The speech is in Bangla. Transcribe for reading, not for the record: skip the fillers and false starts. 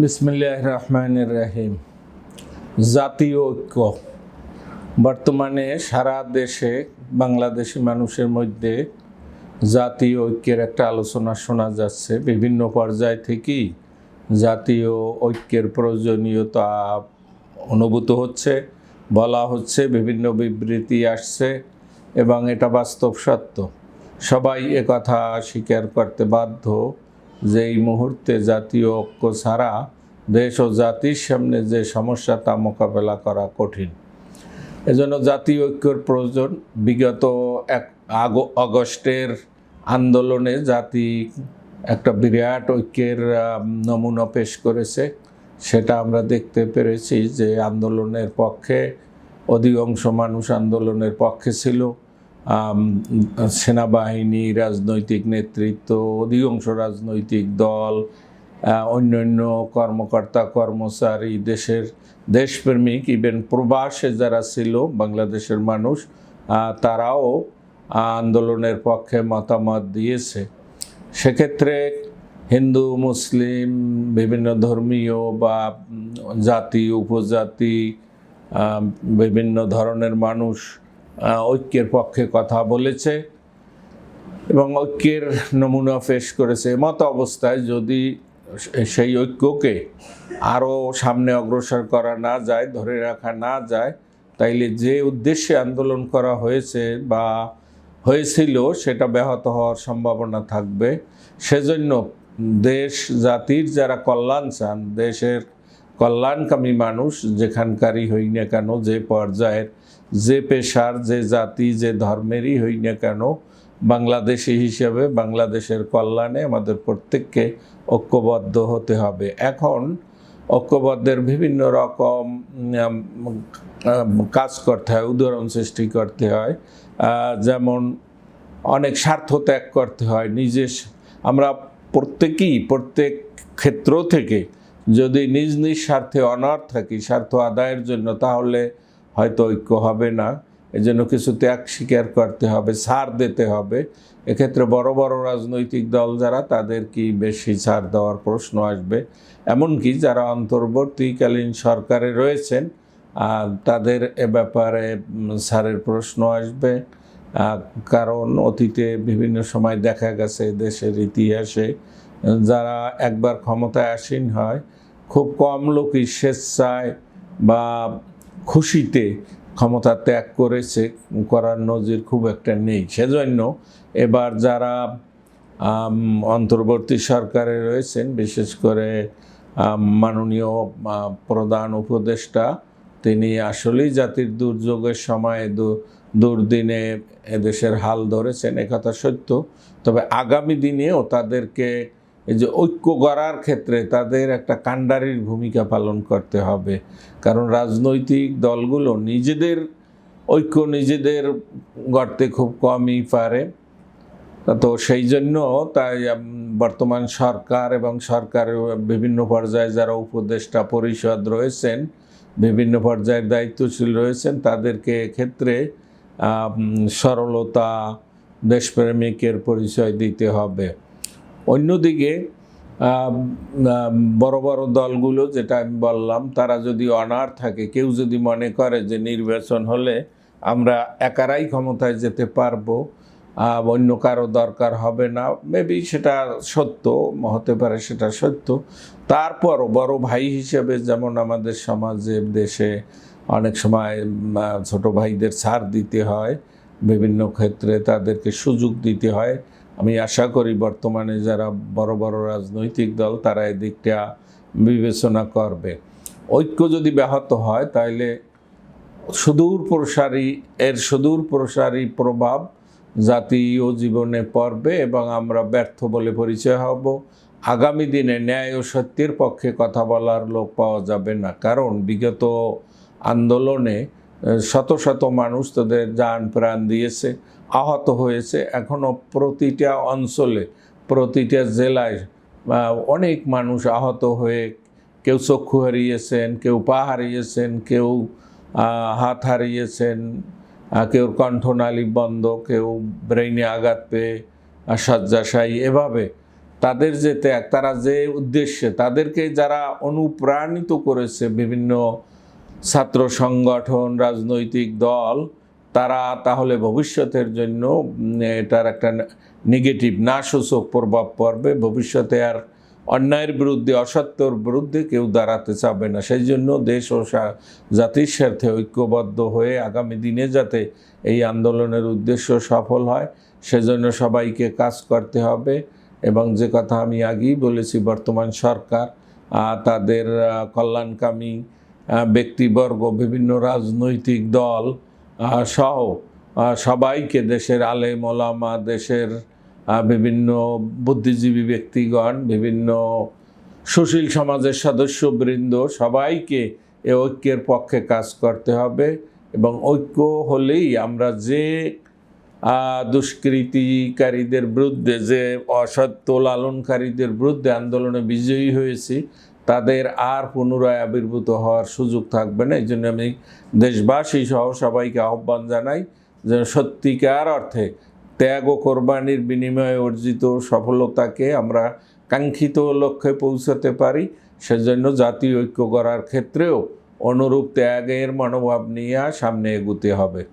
বিসমিল্লাহির রহমানির রহিম। জাতীয় ঐক্য বর্তমানে সারা দেশে বাংলাদেশি মানুষের মধ্যে জাতীয় ঐক্যের একটা আলোচনা শোনা যাচ্ছে। বিভিন্ন পর্যায় থেকেই জাতীয় ঐক্যের প্রয়োজনীয়তা অনুভূত হচ্ছে, বলা হচ্ছে, বিভিন্ন বিবৃতি আসছে এবং এটা বাস্তব সত্য। সবাই একথা স্বীকার করতে বাধ্য যে এই মুহূর্তে জাতীয় ঐক্য ছাড়া দেশ ও জাতির সামনে যে সমস্যা তা মোকাবেলা করা কঠিন। এজন্য জাতীয় ঐক্যের প্রয়োজন। বিগত আগস্টের আন্দোলনে জাতি একটা বিরাট ঐক্যের নমুনা পেশ করেছে। সেটা আমরা দেখতে পেরেছি যে আন্দোলনের পক্ষে অধিকাংশ মানুষ আন্দোলনের পক্ষে ছিল। সেনাবাহিনী, রাজনৈতিক নেতৃত্ব, অধিকাংশ রাজনৈতিক দল, অন্যান্য কর্মকর্তা কর্মচারী, দেশপ্রেমিক, ইভেন প্রবাসে যারা ছিল বাংলাদেশের মানুষ, তারাও আন্দোলনের পক্ষে মতামত দিয়েছে। সেক্ষেত্রে হিন্দু, মুসলিম, বিভিন্ন ধর্মীয় বা জাতি, উপজাতি, বিভিন্ন ধরনের মানুষ ঐক্যের পক্ষে কথা বলেছে এবং ঐক্যের নমুনা পেশ করেছে। মত অবস্থায় যদি সেই ঐক্যকে আরও সামনে অগ্রসর করা না যায়, ধরে রাখা না যায়, তাইলে যে উদ্দেশ্যে আন্দোলন করা হয়েছে বা হয়েছিল সেটা ব্যাহত হওয়ার সম্ভাবনা থাকবে। সেজন্য দেশ জাতির যারা কল্যাণ চান, দেশের কল্যাণকামী মানুষ যেখানকারই হই না কেন, যে পর্যায়ের, যে পেশার, যে জাতি, যে ধর্মেরই হই না কেন, বাংলাদেশি হিসেবে বাংলাদেশের কল্যাণে আমাদের প্রত্যেককে ঐক্যবদ্ধ হতে হবে। এখন ঐক্যবদ্ধের বিভিন্ন রকম কাজ করতে হয়, উদাহরণ সৃষ্টি করতে হয়। যেমন অনেক স্বার্থ ত্যাগ করতে হয়। আমরা প্রত্যেক ক্ষেত্র থেকে যদি নিজ নিজ স্বার্থে অনড় থাকি, স্বার্থ আদায়ের জন্য, তাহলে হয়তো ঐক্য হবে না। এজন্য কিছু ত্যাগ স্বীকার করতে হবে, ছাড় দিতে হবে। এক্ষেত্রে বড় বড় রাজনৈতিক দল যারা, তাদের কি বেশি ছাড় দেওয়ার প্রশ্ন আসবে। এমনকি যারা অন্তর্বর্তীকালীন সরকারে রয়েছেন তাদের এ ব্যাপারে ছাড়ের প্রশ্ন আসবে। কারণ অতীতে বিভিন্ন সময় দেখা গেছে দেশের ইতিহাসে যারা একবার ক্ষমতায় আসীন হয়, খুব কম লোকই স্বেচ্ছায় বা খুশিতে ক্ষমতা ত্যাগ করার নজির খুব একটা নেই। সেজন্য এবার যারা অন্তর্বর্তী সরকারে রয়েছেন, বিশেষ করে মাননীয় প্রধান উপদেষ্টা, তিনি আসলেই জাতির দুর্যোগের সময় দুর্দিনে এদেশের হাল ধরেছেন, একথা সত্য। তবে আগামী দিনেও তাদেরকে এই যে ঐক্য গড়ার ক্ষেত্রে তাদের একটা কাণ্ডারির ভূমিকা পালন করতে হবে। কারণ রাজনৈতিক দলগুলো নিজেদের ঐক্য নিজেদের গড়তে খুব কমই পারে। তো সেই জন্য তাই বর্তমান সরকার এবং সরকারের বিভিন্ন পর্যায়ে যারা উপদেষ্টা পরিষদ রয়েছেন, বিভিন্ন পর্যায়ের দায়িত্বশীল রয়েছেন, তাদেরকে এক্ষেত্রে সরলতা, দেশপ্রেমিকের পরিচয় দিতে হবে। অন্যদিকে বড় বড় দলগুলো, যেটা আমি বললাম, তারা যদি অনাড় থাকে, কেউ যদি মনে করে যে নির্বাচন হলে আমরা একারাই ক্ষমতায় যেতে পারবো, অন্য কারো দরকার হবে না, মেবি সেটা সত্য হতে পারে, সেটা সত্য। তারপরও বড় ভাই হিসেবে, যেমন আমাদের সমাজে, দেশে অনেক সময় ছোট ভাইদের ছাড় দিতে হয়, বিভিন্ন ক্ষেত্রে তাদেরকে সুযোগ দিতে হয়। আমি আশা করি বর্তমানে যারা বড় বড় রাজনৈতিক দল, তারা এদিকটা বিবেচনা করবে। ঐক্য যদি ব্যাহত হয়, তাহলে সুদূর প্রসারী প্রভাব জাতীয় জীবনে পড়বে এবং আমরা ব্যর্থ বলে পরিচয় হব। আগামী দিনে ন্যায় ও সত্যের পক্ষে কথা বলার লোক পাওয়া যাবে না। কারণ বিগত আন্দোলনে শত শত মানুষ তাদের জান প্রাণ দিয়েছে, আহত হয়েছে। এখনও প্রতিটা অঞ্চলে, প্রতিটা জেলায় অনেক মানুষ আহত হয়ে, কেউ চক্ষু হারিয়েছেন, কেউ পা হারিয়েছেন, কেউ হাত হারিয়েছেন, কেউ কণ্ঠনালী বন্ধ, কেউ ব্রেইনে আঘাত পেয়ে শয্যাশায়ী। এভাবে তাদের যে ত্যাগ, তারা যে উদ্দেশ্যে, তাদেরকে যারা অনুপ্রাণিত করেছে বিভিন্ন ছাত্র সংগঠন, রাজনৈতিক দল, তারা তাহলে ভবিষ্যতের জন্য এটার একটা নেগেটিভ নাসূচক প্রভাব পড়বে। ভবিষ্যতে আর অন্যায়ের বিরুদ্ধে, অসত্যর বিরুদ্ধে কেউ দাঁড়াতে চাবে না। সেই জন্য দেশ ও জাতির স্বার্থে ঐক্যবদ্ধ হয়ে আগামী দিনে যাতে এই আন্দোলনের উদ্দেশ্য সফল হয়, সেজন্য সবাইকে কাজ করতে হবে। এবং যে কথা আমি আগেই বলেছি, বর্তমান সরকার তাদের কল্যাণকামী ব্যক্তিবর্গ, বিভিন্ন রাজনৈতিক দল সহ সবাইকে, দেশের আলেম ওলামা, দেশের বিভিন্ন বুদ্ধিজীবী ব্যক্তিগণ, বিভিন্ন সুশীল সমাজের সদস্যবৃন্দ, সবাইকে এ ঐক্যের পক্ষে কাজ করতে হবে। এবং ঐক্য হলেই আমরা যে দুষ্কৃতিকারীদের বিরুদ্ধে, যে অসত্য লালনকারীদের বিরুদ্ধে আন্দোলনে বিজয়ী হয়েছি, তাদের আর পুনরায় আবির্ভূত হওয়ার সুযোগ থাকবে না। এই জন্য আমি দেশবাসী সহ সবাইকে আহ্বান জানাই যেন সত্যিকার অর্থে ত্যাগ ও কোরবানির বিনিময়ে অর্জিত সফলতাকে আমরা কাঙ্ক্ষিত লক্ষ্যে পৌঁছাতে পারি। সেজন্য জাতীয় ঐক্য করার ক্ষেত্রেও অনুরূপ ত্যাগের মনোভাব নিয়ে সামনে এগুতে হবে।